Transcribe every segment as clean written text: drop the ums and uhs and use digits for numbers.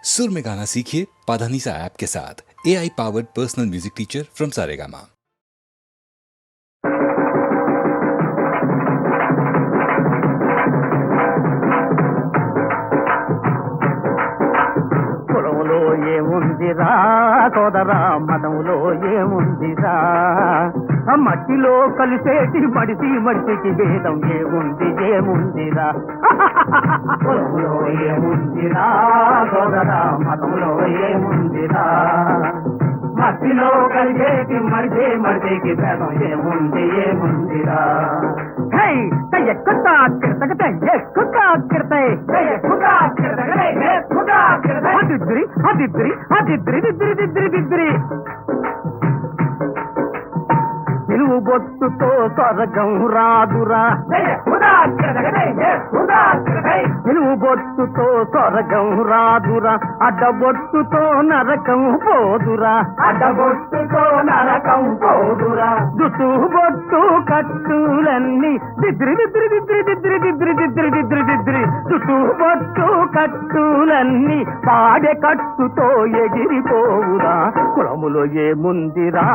सुर में गाना सीखिए पाधानीसा ऐप के साथ। AI powered personal music teacher from Saregama. కులంలో ఏముందిరా సోదరా, మతంలో ఏముందిరా, మట్టిలో కలిసేటి మడిసికి భేదం ఏముందిరా. కులంలో ఏముందిరా సోదరా, మతంలో ఏముందిరా, మట్టిలో కలిసేటి మడిసికి భేదం ఏముందిరా. నిలువు బొట్టుతో స్వర్గం రాదురా, నిలువు బొట్టుతో స్వర్గం రాదురా, అడ్డబొట్టుతో నరకం పోదురా, అడ్డబొట్టుతో నరకం పోదురా. జుట్టు బొట్టు కట్టులన్నీ దిద్రి దిద్రి దిద్రి దిద్రి దిద్రి దిద్రి దిద్రి దిద్రి, జుట్టు బొట్టు కట్టులన్నీ పాడె కట్టుతో ఎగిరిపోవురా. కులములో ఏముందిరా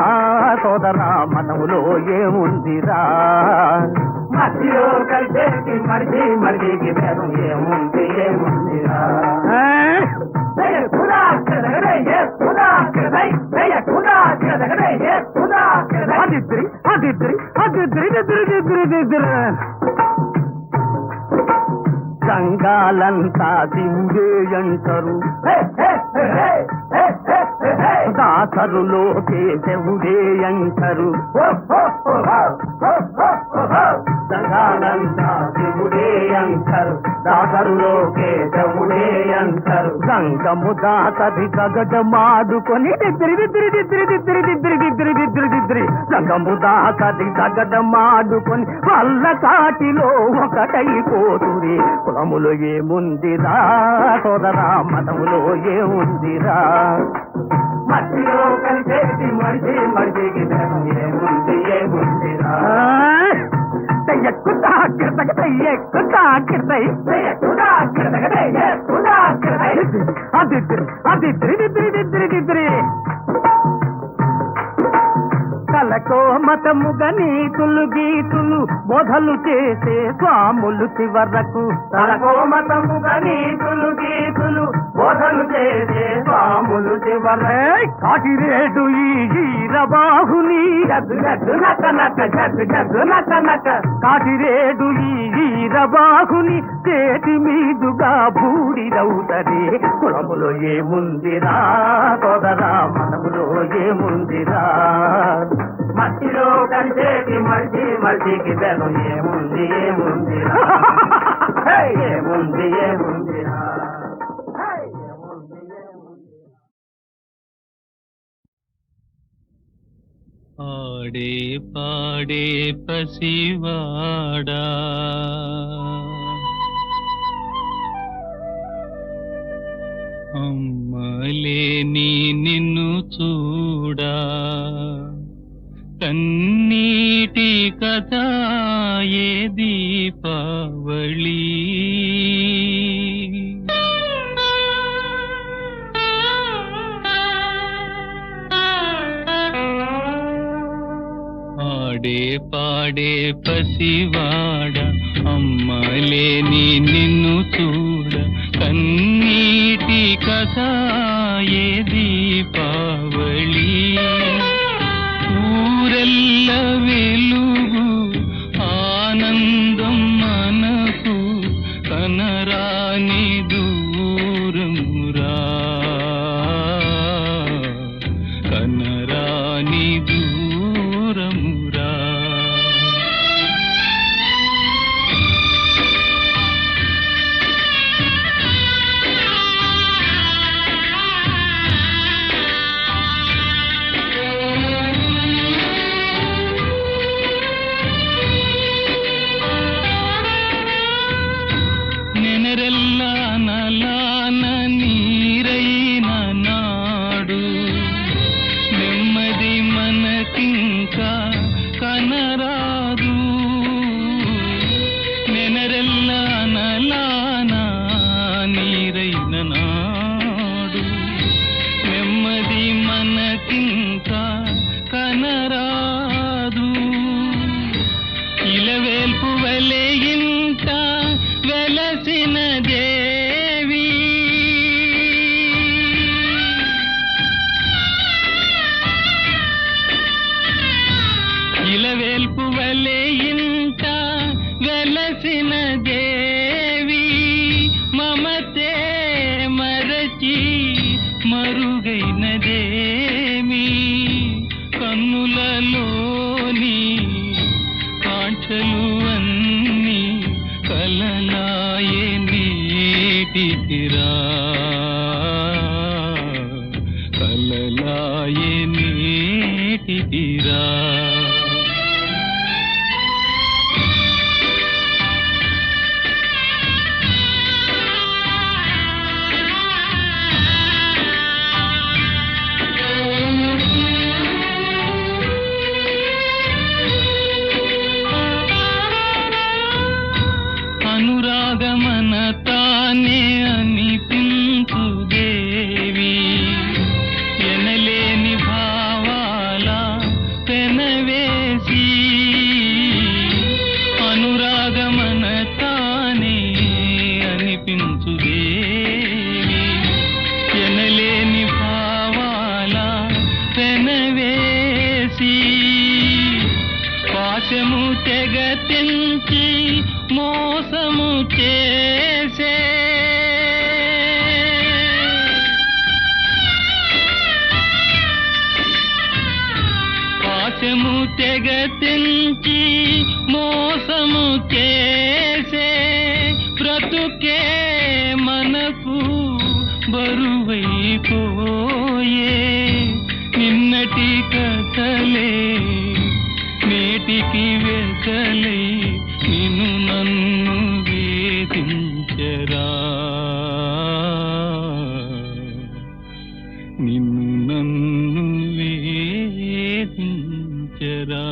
సోదరా, మనములో ఏముందిరా, మధ్యలో కలిసేటి మడిసికి భేదం ఏముందిరా. సంఘాలంతా సింగే అంటారు, దాసరులో కేశవుడే అంటారు, సంఘాలంతా శివుడే అంటారు, దాసరులో కేశవుడే అంటారు. సంగము దాసరి గగడమాడుకొని దిద్రి దిద్రి దిద్రి దిద్రి దిద్రి దిద్రి దిద్రి దిద్రి, సంగము దాసరి గగడమాడుకొని వల్ల కాటిలో ఒకటైపోతురి. కులములో ఏముందిరా సోదరా, మతములో ఏముందిరా, మట్టిలో కలిసేటి మడిసికి భేదం ఏముందిరా. కలకో మతముగా నీతులు గీతులు బోధలు చేసే స్వాములు చివరకు, కలకో మతముగా నీతులు గీతులు బోధలు చేసే స్వాములు చివరకు. కాటిరేడు ఈరబాహుని కాటిరేడు ఈరబాహుని చేతి మీదుగా బూడిదవుతది. కులములో ఏముందిరా సోదరా, మనములో ఏముందిరా, మట్టిలో కలిసేటి మడిసికి భేదం ఏముందిరా. ఏముందిరా. ఆడే పాడే పసివాడా, అమ్మలేని నిన్ను చూడా, కన్నీటి కథ ఏ దీపావళి, ఆడే పాడే పసివాడ, అమ్మలేని నిన్ను చూడ, కన్నీటి కథ ఏ దీపావళి, ఊరెల్ల వెలుగు ఆనందం మనకు, కనరాని దూరమురా, కనరాని దూరమురా. ఇంకా కనరాదు. ఇలవేల్పు వలె ఇంట వెలసిన దేవి, ఇలవేల్పు వలె ఇంట వెలసిన దేవి, మమతే మరచి మరుగైనదేమి, కన్నులలోని కాంక్షలు అన్నీ కలలాయే నేటికిరా, కలలాయే నేటికిరా. అనురాగమన తానే అనిపించు దేవి, ఎనలేని భావాల పెనవేసి, అనురాగమన తానే అనిపించు దేవి, ఎనలేని భావాల పెనవేసి, పాశము తెగ తెంచి మోసము చేసే, పాశము తెగ తెంచి మోసము చేసే, బ్రతుకే మనకు బరువైపోయే, నిన్నటి కథలే నేటికి వెతలై నిన్ను నన్ను వేధించరా, నిన్ను నన్ను వేధించరా.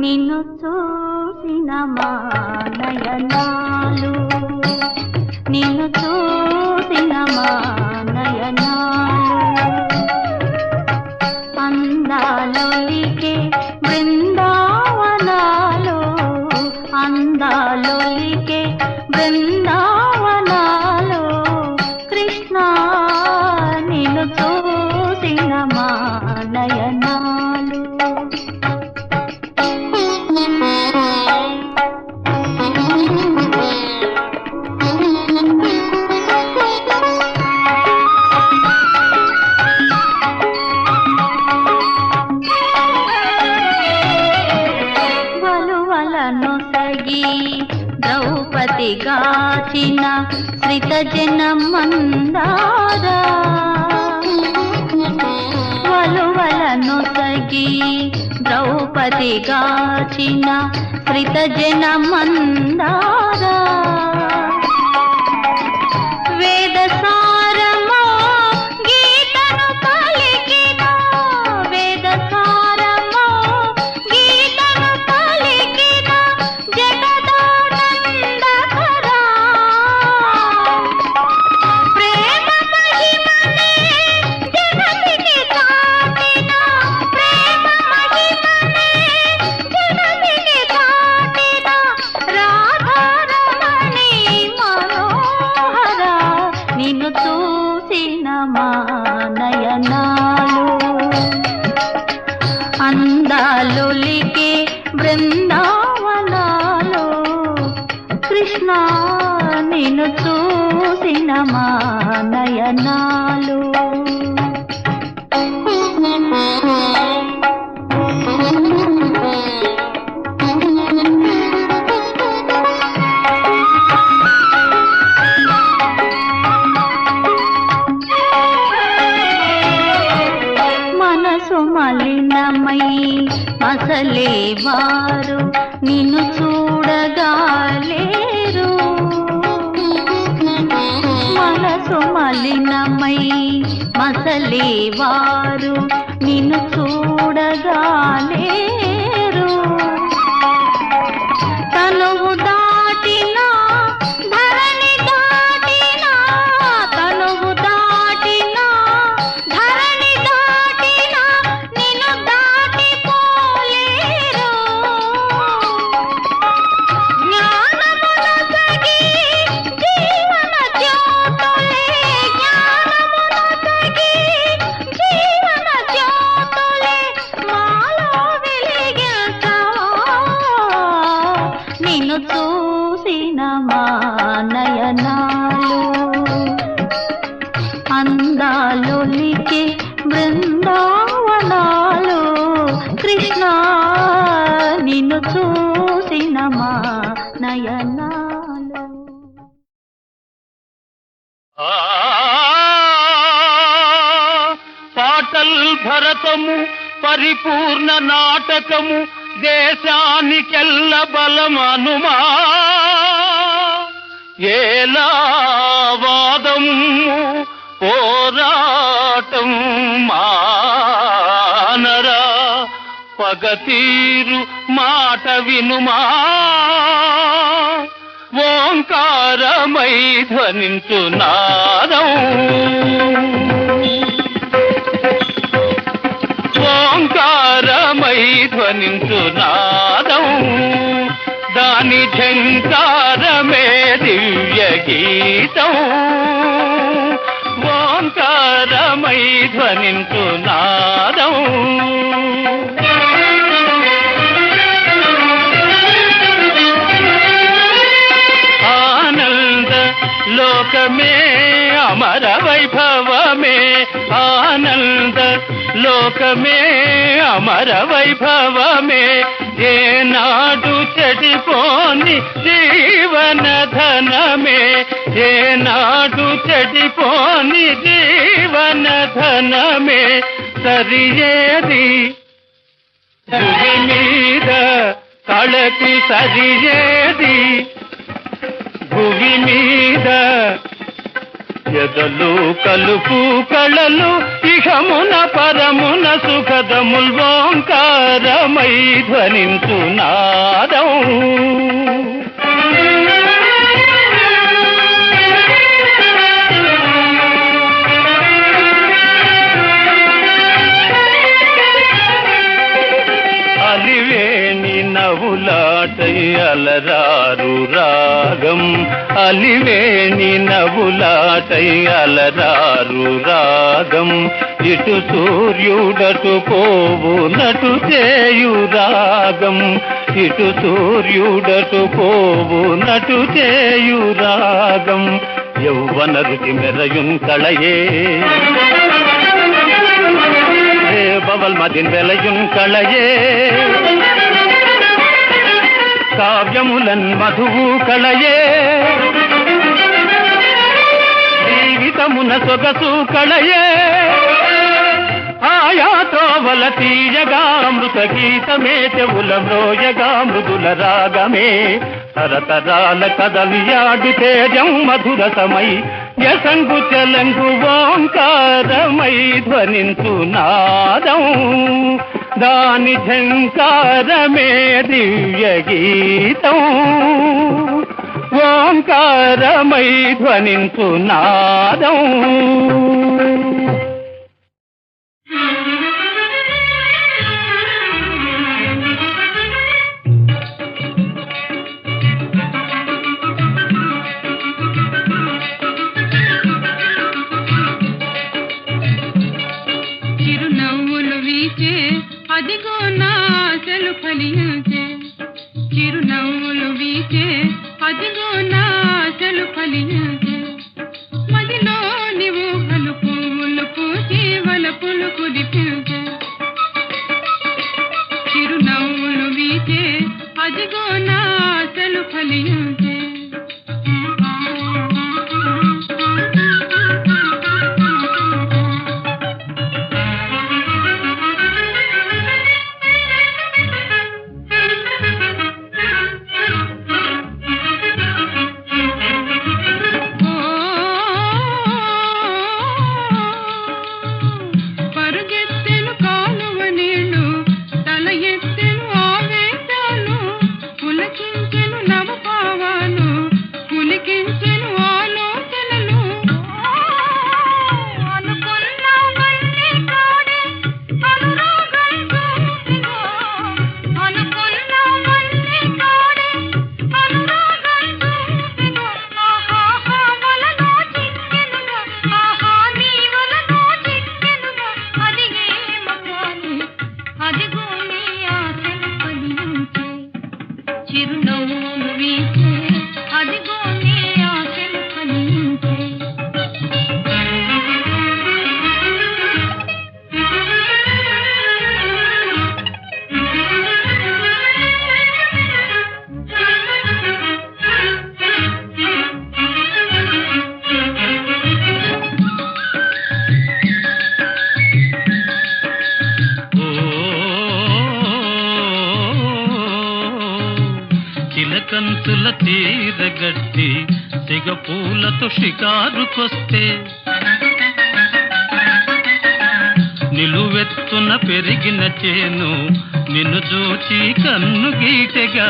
నిన్ను చూసిన మా నయనాలు, నిన్ను చూసిన మా నయనాలు, అందాలొలికే బృందావనాలు, అందాలొలికే బృందావనాలు, కృష్ణ నిన్ను చూసిన మా నయనాలు. ద్రౌపదిగాచిన శ్రితజన మందారా, వలువలను సగి ద్రౌపదిగాచిన శ్రితజన మందారా, వేద సారమో గీతను పలికిన, వేద సారమో గీతను పలికిన జగదానందకరా, ప్రేమ మహిమనే జగతికి చాటిన, ప్రేమ మహిమనే జగతికి చాటిన రాధారమణి మనోహర, నిన్ను చూసిన మా నయనాలు, అందాలొలికే బృందావనాలు, కృష్ణ నిన్ను చూసిన మా నయనాలు. మనసు మలినమై మసలేవారు నిన్ను చూడగాలేరు, మనసు మలినమై మసలేవారు నిన్ను చూడగాలేరు, కృష్ణ నిన్ను చూసిన మా నయనాలు. పాటల్ భరతము పరిపూర్ణ నాటకము దేశానికెల్ల బలమనుమా ఏలా వాదము పోరాటం మానరా పగతీరు మాట వినుమా ఓంకారమై ధ్వనించు నాదం ఓంకారమై ధ్వనించు నాదం దాని ఝంకారమే దివ్య గీతం ఓంకారమై ధ్వనించు నాదం ఆనంద లోకమే అమర వైభవమే ఆనంద లోకమే అమర వైభవమే ఏనాడు చెడిపోని జీవన ధనమే ఏనాడు చెడిపోని జీవన ధనమే సరియేది భూమి మీద కళకు సరియేది భూమి మీద ఎదలు కలుపు కళలు ఇహమున పరమున సుఖదముల్ ఓంకారమై ధ్వనించు నాదం అలివేణి నవ్వులాటై అలరారు రాగం అలివేణి నవ్వులాటై అలరారు రాగం ఇటు సూర్యుడటు పోవునటు చేయు రాగం ఇటు సూర్యుడటు పోవునటు చేయు రాగం యౌవన రుచి మెరయున్ కళయే బవల్ మదిన్ వెలయున్ కళయే కావ్యములన్ మధువు కళయే జీవితమున సొగసు కళయే ఆయా త్రోవల తీయగా అమృత గీతమే చెవుల మ్రోయగా మృదుల రాగమే తరతరాల కదలియాడు తేజం మధుర సమై యసంగు చలంగు ఓంకారమై ధ్వనించు నాదం దాని ఝంకారమే దివ్య గీతం ఓంకారమై ధ్వనించు నాదం చిరునవ్వులు వీచే అదిగో నా ఆశలు ఫలించే చిరునవ్వులు వీచే అదిగో నా ఆశలు ఫలించే మదిలోని ఊహలు పువ్వులు పూచి వలపులు కుదిపించే చిరునవ్వులు వీచే అదిగో నా ఆశలు ఫలించే పరుగెత్తెను కాలువ నీళ్లు తల ఎత్తెను ఆవేశాలు పులకించెను నవభావాలు చిలకంచుల తీరగట్టి సిగ పూలతో షికారుకొస్తే నిలువెత్తున పెరిగిన చేను నిన్ను చూచి కన్ను గీటెగా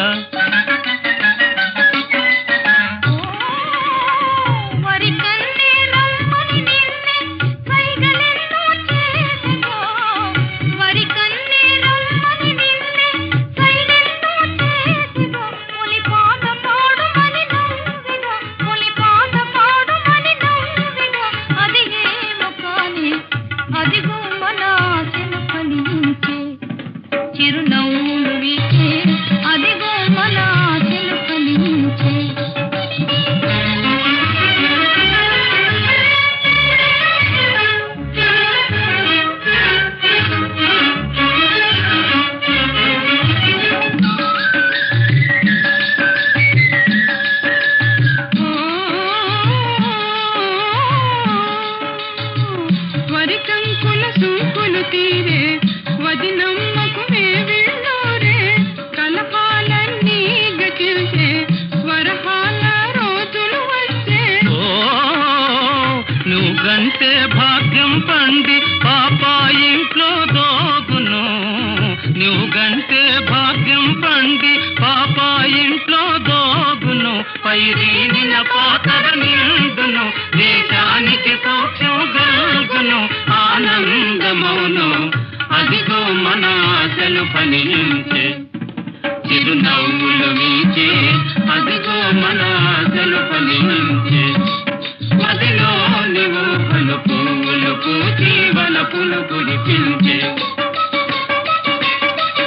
చిరునవ్వులు వీచే అదిగో మన ఆశలు ఫలించే వరి కంకుల సూకులు తీరే వదినమ్మకు మేవిళ్ళోరే కలహాలన్నీ గతిల్చే వరహాల రోజులు వచ్చే ఓ నువ్వు గంటే భాగ్యం పండి పాప ఇంట్లో దోగును నువ్వు గంటే భాగ్యం పండి పాప ఇంట్లో దోగును పైరీనిన పాతర నిండును దేశానికి సౌఖ్యం గల్గును ఆనందమౌను అదిగో మన ఆశలు ఫలించే చిరునవ్వులు వీచే అదిగో మన ఆశలు ఫలించే మదిలో నువ్వు పలు పువ్వులు పూచి వలపులు కురిపించే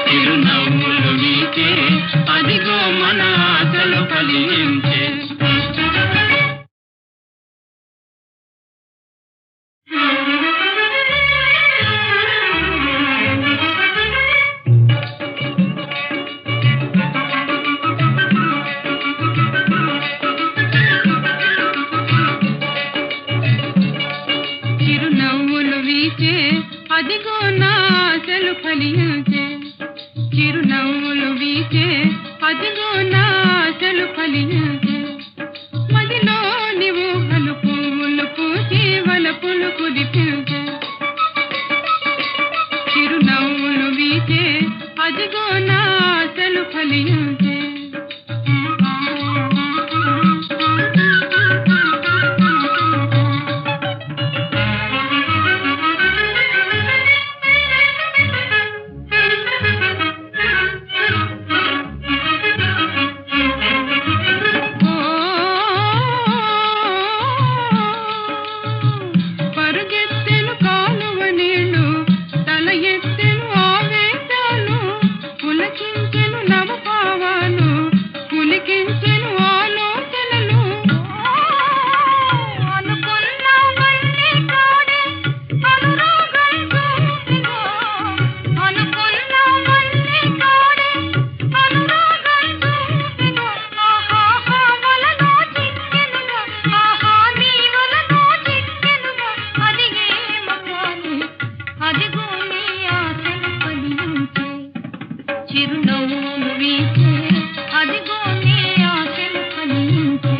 చిరునవ్వులు వీచే అదిగో మన ఆశలు ఫలించే చిరునవ్వులు వీచే అదిగో నా ఆశలు ఫలించే చిరునవ్వులు వీచే అదిగో నా ఆశలు ఫలించే మదిలో నీవు హలు పువ్వులు పూచి వలపులు కురిపించే చిరునవ్వులు వీచే అదిగో నా ఆశలు ఫలించే పరుగెత్తెను కాలువ నీళ్లు తల ఎత్తెను ఆవేశాలు పులకించెను నవభావాలు పులికించెను ఆలోచనలు అనుకున్నవన్నీ కాడే అనురాగం చూపిగా అనుకున్నవన్నీ కాడే అనురాగం చూపిగా ఆహా వలలో చిక్కెనుగా ఆహా నీ వలలో చిక్కెనుగా అది ఏమో కాని అదిగో నీ ఆశలు ఫలించే చిరునవ్వులు వీచే అదిగో నీ ఆశలు ఫలించే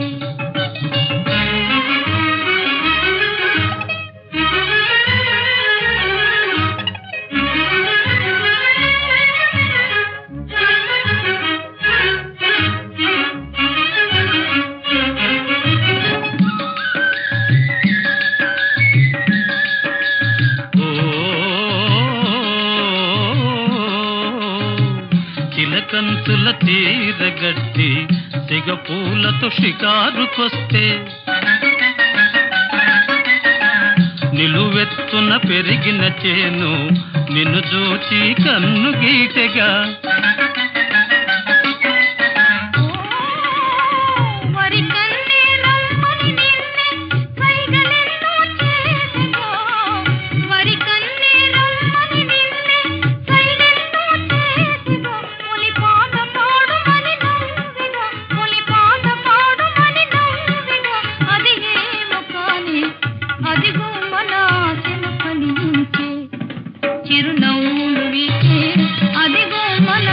ఓ చిలకంచుల తీరగట్టి సిగ పూలతో షికారుకొస్తే నిలువెత్తున పెరిగిన చేను నిన్ను చూచి కన్ను గీటెగా వరి కన్నే రమ్మని నిన్నే సైగలెన్నో చేసెగా వరి కన్నే రమ్మని నిన్నే సైగలెన్నో చేసెగా పులి పాట పాడుమని నవ్వెగా పులి పాట పాడుమని నవ్వెగా అది ఏమో కాని అదిగో మన ఆశలు ఫలించే చిరునవ్వులు వీచే అదిగో మన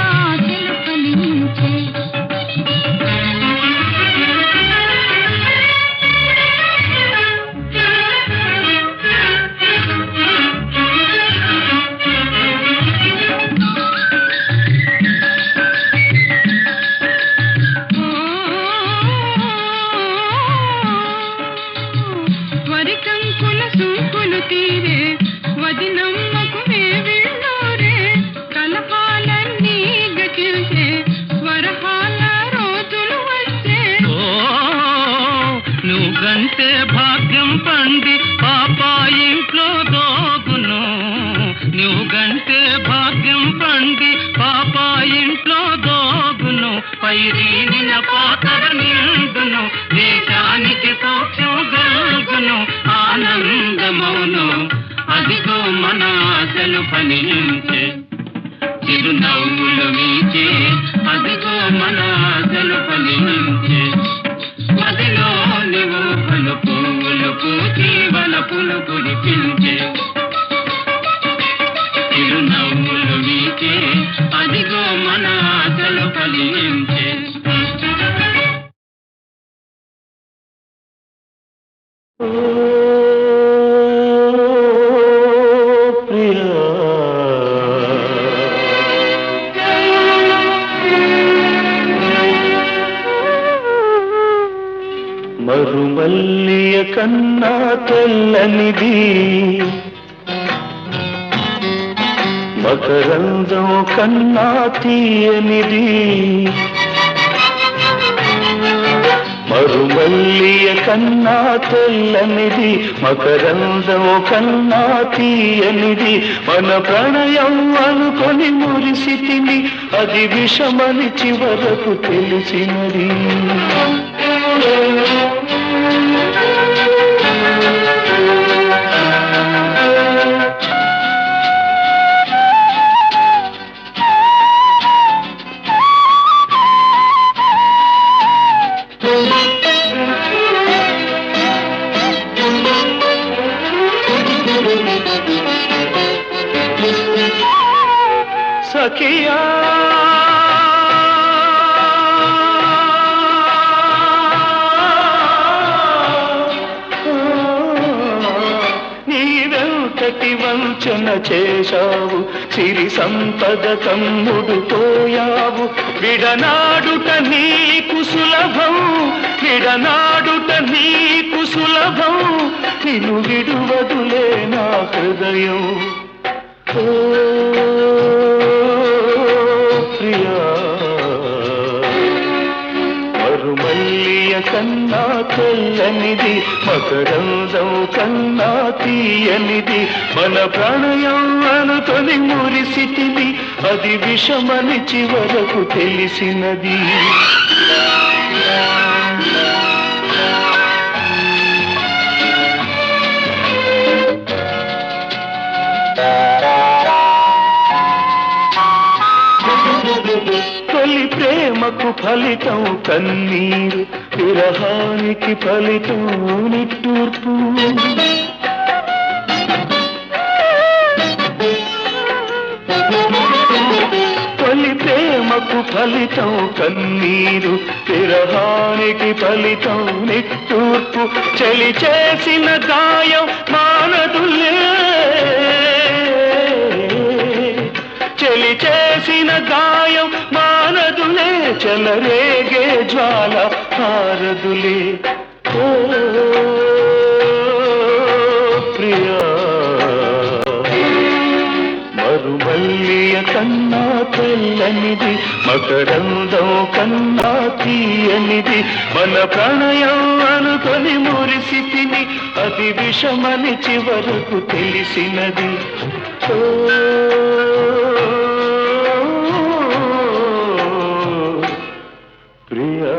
ఇంట్లో దోగును పైరీనిన పాతర నిండును దేశానికి సౌఖ్యం గల్గును ఆనందమౌను అదిగో మన ఆశలు ఫలించే చిరునవ్వులు వీచే అదిగో మన ఆశలు ఫలించే మదిలోని ఊహలు పువ్వులు పూచి వలపులు కురిపించే చిరునవ్వులు వీచే అదిగో మన ఆశలు ఫలించే మరుమల్లియ కన్నా తెల్లనిది మకరందం కన్నా తీయనిది మరుమల్లియ కన్నా తెల్లనిది మకరందం కన్నా తీయనిది మన ప్రణయం అనుకొని మురిసితిని అది విషమని చివరకు తెలిసినది సఖియా నీవెంతటి వంచన చేశావు సిరి సంపద కమ్ముడు పోయావు విడనాడుట నీకు సులభం విడనాడుట నీకు సులభం నిన్ను విడువదులే నా హృదయం ప్రియా మరుమల్లియ కన్నా తెల్లనిది మకరందం కన్నా తీయనిది మన ప్రణయం అనుకొని మురిసితిని అది విషమని చివరకు తెలిసినది తొలి ప్రేమకు ఫలితం కన్నీరు విరహానికి ఫలితం నిట్టూర్పు తొలి ప్రేమకు ఫలితం కన్నీరు విరహానికి ఫలితం నిట్టూర్పు చలి చేసిన గాయం మానదులే చలి చేసిన గాయం మానదులే చెలరేగే జ్వాల హారదులే ఓ ప్రియా మరుమల్లియ కన్నా తెల్లనిది మకరందం కన్నా తీయనిది మన ప్రణయం అనుకొని మురిసితిని అది విషమని చివరకు తెలిసినది ఓ ప్రియా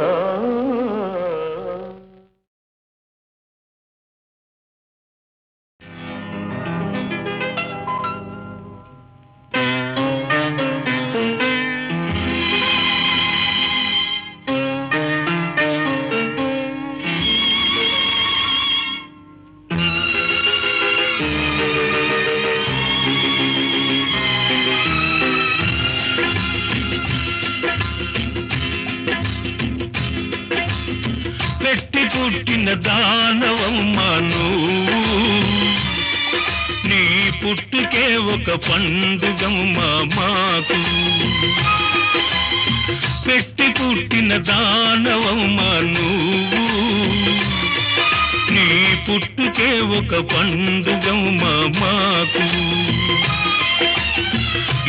పెట్టి పుట్టిన దానవమ్మా నువ్వు నీ పుట్టుకే ఒక పండుగమ్మా మాకు పెట్టి పుట్టిన దానవమ్మా నువ్వు నీ పుట్టుకే ఒక పండుగమ్మా మాకు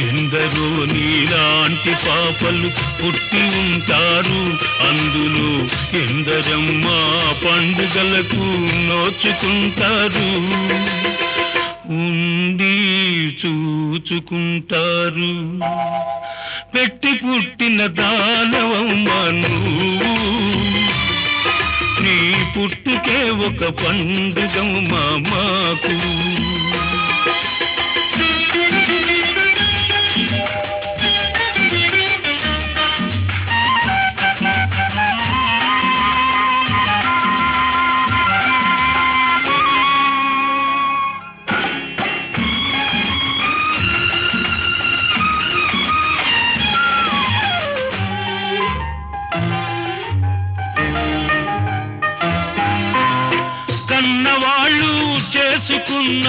ఎందరో నీలాంటి పాపలు పుట్టి ఉంటారు అందులో ఎందరమ్మా పండుగలకు నోచుకుంటారు ఉండి చూచుకుంటారు పెట్టి పుట్టిన దానవమ్మా నువ్వు నీ పుట్టుకే ఒక పండుగమ్మా మాకు కన్నవాళ్ళు చేసుకున్న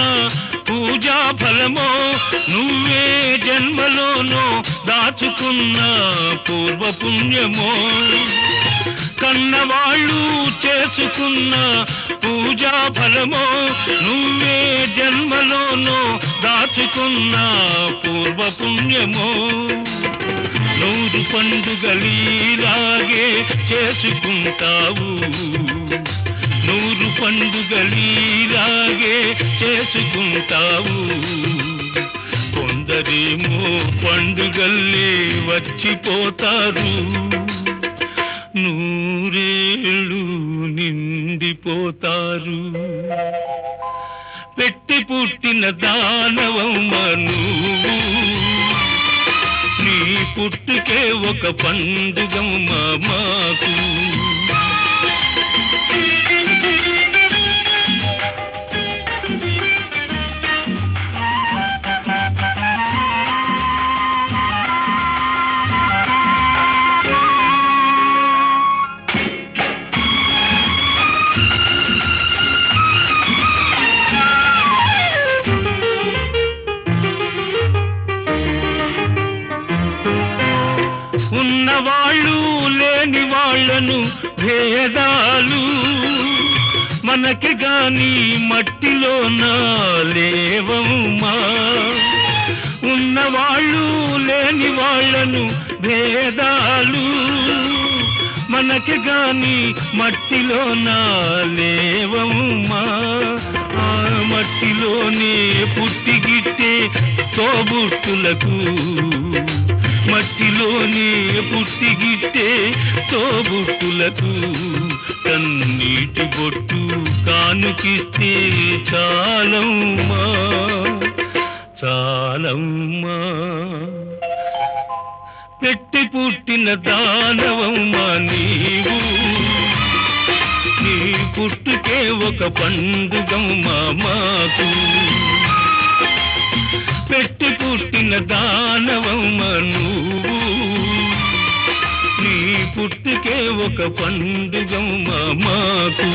పూజా ఫలమో నువ్వే జన్మలోనో దాచుకున్న పూర్వపుణ్యమో కన్నవాళ్ళు చేసుకున్న పూజా ఫలమో నువ్వే జన్మలోనో దాచుకున్న పూర్వపుణ్యమో 100 పండుగలీలాగే చేసుకుంటావు 100 పండుగలీలాగే చేసుకుంటావు కొందరేమో పండుగల్లే వచ్చిపోతారు 100 ఏళ్ళు నిండిపోతారు పెట్టి పుట్టిన దానవమ్మా నువ్వు నీ పుట్టుకే ఒక పండుగమ్మా మాకు ఉన్నవాళ్ళు లేని వాళ్ళను భేదాలు మనకి గాని మట్టిలోన లేవమ్మా ఉన్నవాళ్ళు లేని వాళ్ళను భేదాలు మనకి గాని మట్టిలోన లేవమ్మా ఆ మట్టిలోనే పుట్టిగిట్టే తోబుట్టులకు మట్టిలోనే పుట్టిగిట్టే తోబుట్టులకు కన్నీటి బొట్టు కానుకిస్తే చాలమ్మా చాలమ్మా పెట్టి పుట్టిన దానవమ్మా నీవు నీ పుట్టుకే ఒక పండుగమ్మా మాకు పెట్టి పుట్టిన దానవమ్మా నువ్వు నీ పుట్టుకే ఒక పండుగమ్మా మాకు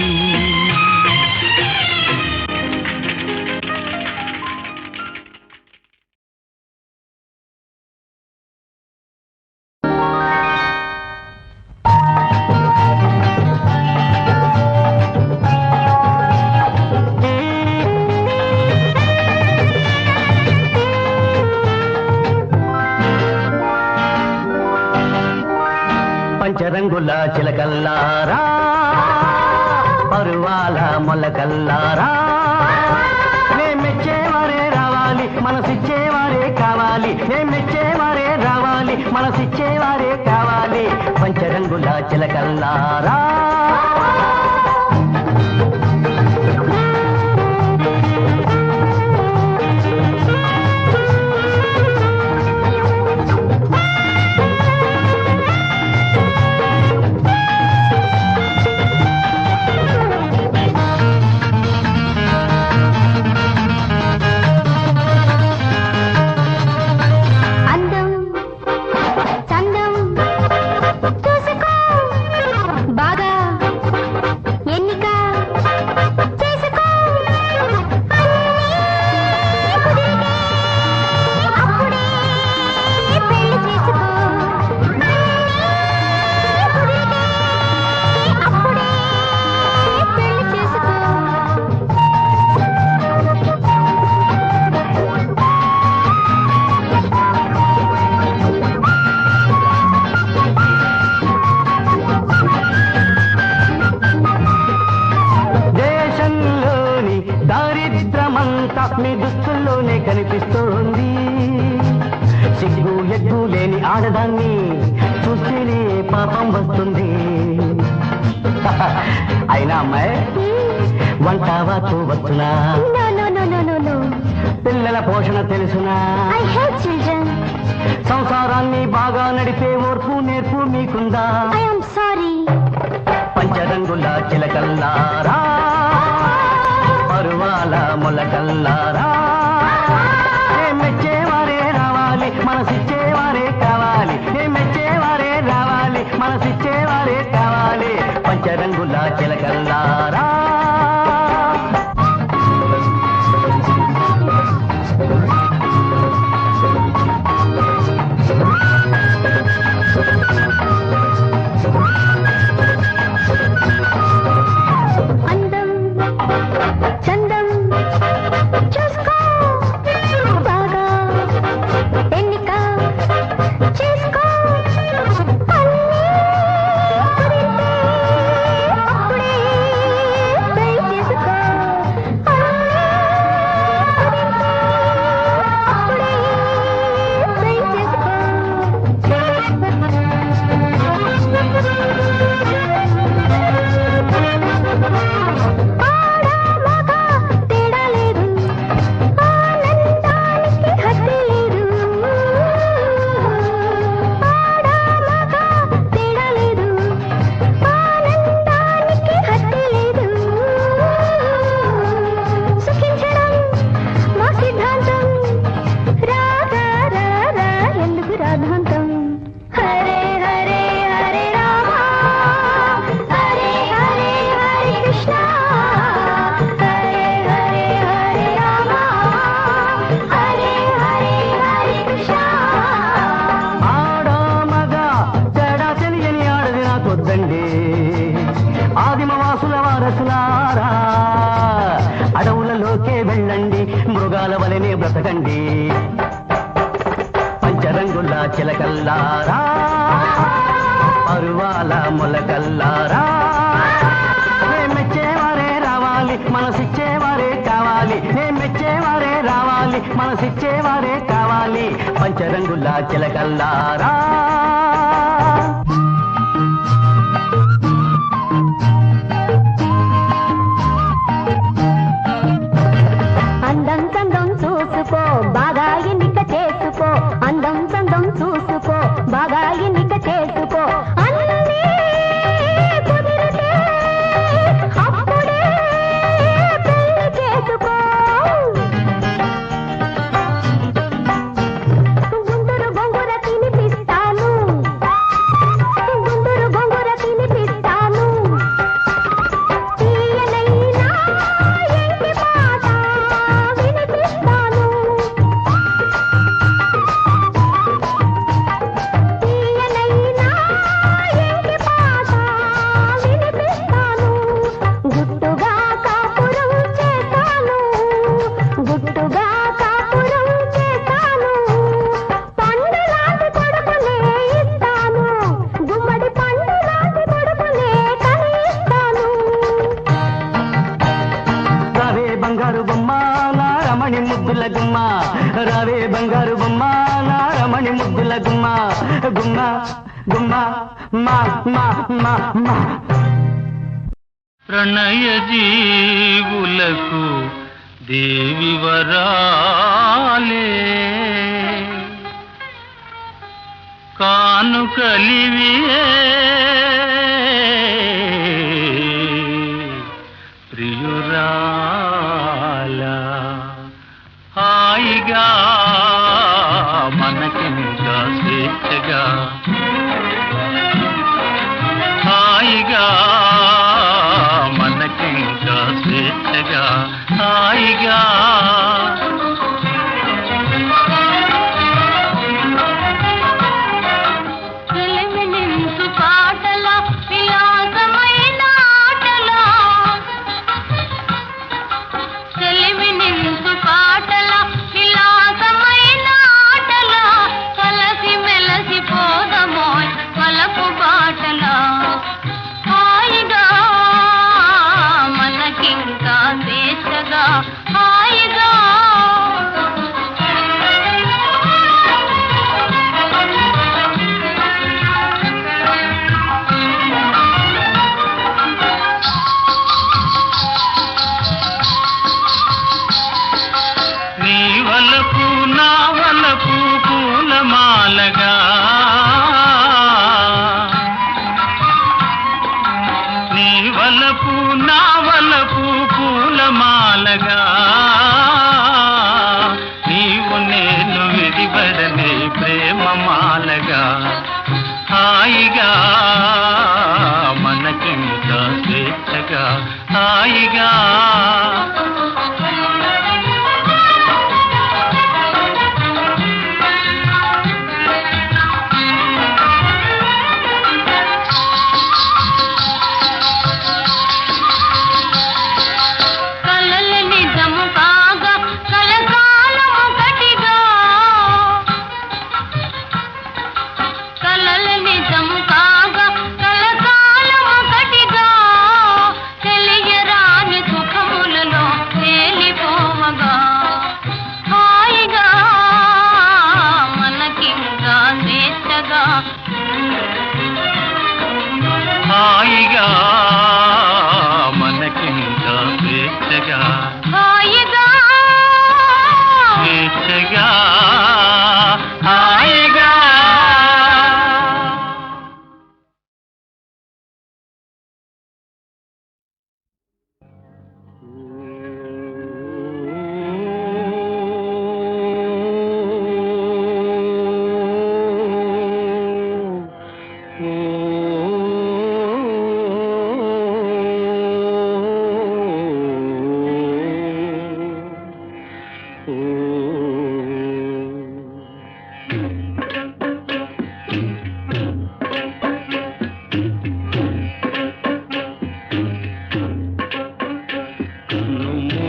పంచరంగుల చిలకల్లారా పరువాల మొలకల్లారా మెచ్చేవారే రావాలి మనసిచ్చేవారే కావాలి మెచ్చేవారే రావాలి మనసిచ్చేవారే కావాలి పంచరంగుల చిలకల్లారా ఎత్తు లేని ఆడదాన్ని చూస్తేనే పాపం వస్తుంది. అయినా అమ్మాయి వంటవాతూ వచ్చునా? పిల్లల పోషణ తెలుసునా? సంసారాన్ని బాగా నడిపే ఓర్పు నేర్పు మీకుందా? పంచరంగుల చిలకల్లారా, పరువాల మొలకల్లారా, మెచ్చేవారే రావాలి, మనసిచ్చేవారే కావాలి. మెచ్చేవారే రావాలి, మనసిచ్చేవారే కావాలి. పంచరంగుల చిలకల్లారా. ఆదిమవాసుల వారసులారా, అడవులలోకే వెళ్ళండి, మృగాల వలనే బ్రతకండి. పంచరంగుల చిలకల్లారా, అరువాల మొలకల్లారా, మెచ్చేవారే రావాలి, మనసిచ్చేవారే కావాలి. మెచ్చేవారే రావాలి, మనసిచ్చేవారే కావాలి. పంచరంగుల చిలకల్లారా. బాగా ఎన్నిక చేసుకో, అందం చందం చూసుకో, బాగా ఎన్నిక చేసుకో. అన్నీ కుదిరితే అప్పుడే పెళ్లి చేసుకో. గుంటూరు గొంగుర తినిపిస్తాను, గుంటూరు గొంగుర తినిపిస్తాను. తీయనైనా ఎంకి పాట వినిపిస్తాను. రావే బంగారు బొమ్మ, నా రమణి ముద్దుల గుమ్మ, గుమ్మ గుమ్మ మా మా మా మా. ప్రణయ జీవులకు దేవి వరాలే, కానుకలివియే ప్రియురాలా. హాయిగా మనకింకా స్వేచ్ఛగా, హాయిగా మనకింకా స్వేచ్ఛగా, హాయిగా. వెలిమినించు పాటల విలాసమైన ఆటల, వెలిమినించు పాటల విలాసమైన ఆటల, కలసి మెలసి పోదమో ప్రేమమాలగా హాయిగా మనకింత స్వేచ్ఛగా హాయిగా హాయిగా మనకింత స్వేచ్ఛగా హాయిగా స్వేచ్ఛగా హాయిగా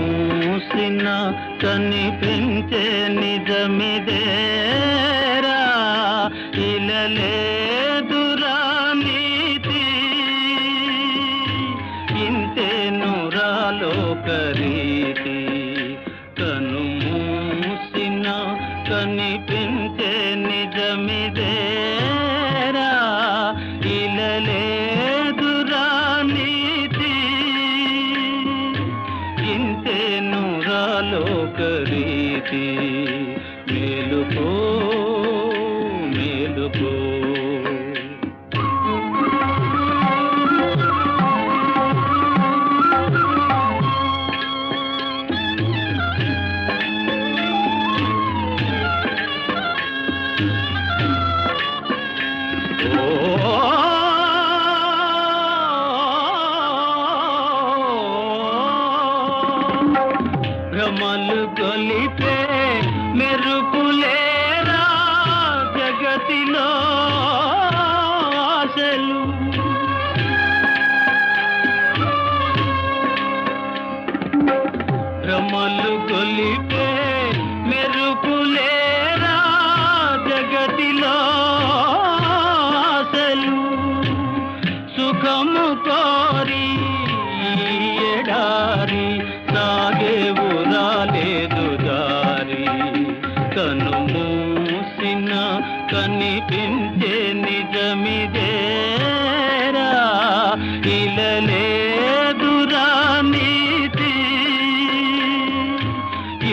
మూసిన కనిపించే నిజమిదేరా ఇలలేదురా నీతి ఇంతే నురాలోకరీతి కను మూసిన కనిపించే నిజమిదేరా ఇలలేదురా నీతి ఇంతే నురాలోకరీతి మేలుకో మేలుకో భ్రమలు గొలిపే మెరుపులేరా జగతిలో ఆశలు భ్రమలు గొలిపే మెరుపులేరా జగతిలో ఆశలు సుఖము కోరి ఎడారి సాగేవు రాలేదు దారి కను మూసిన కనిపించే నిజమిదేరా ఇలలేదురా నీతి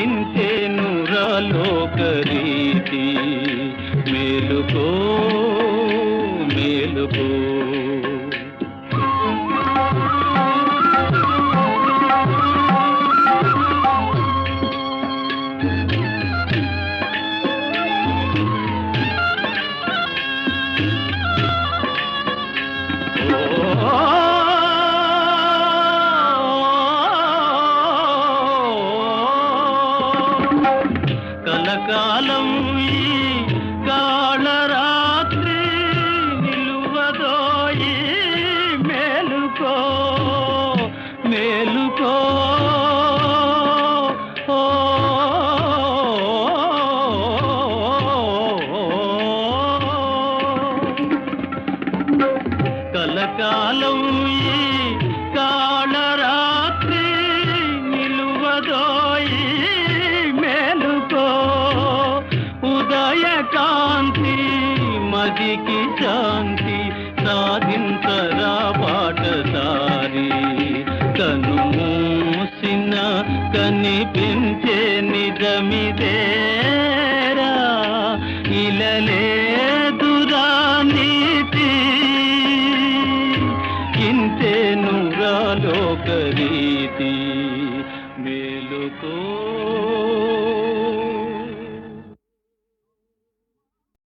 ఇంతే నురాలోకరీతి మేలుకో మేలుకో కలకాలం ఈ కాళరాత్రి నిలువదోయి మేలుకో మేలుకో కలకాలం ఈ కాళరాత్రి నిలువదోయి మేలుకో ఉదయకాంతి మదికి శాంతి సాధించరా బాటసారి కను మూసిన కనిపించే నిజమిదేరా ఇలలేదురా నీతి ఇంతే నురాలోకరీతి మేలుకో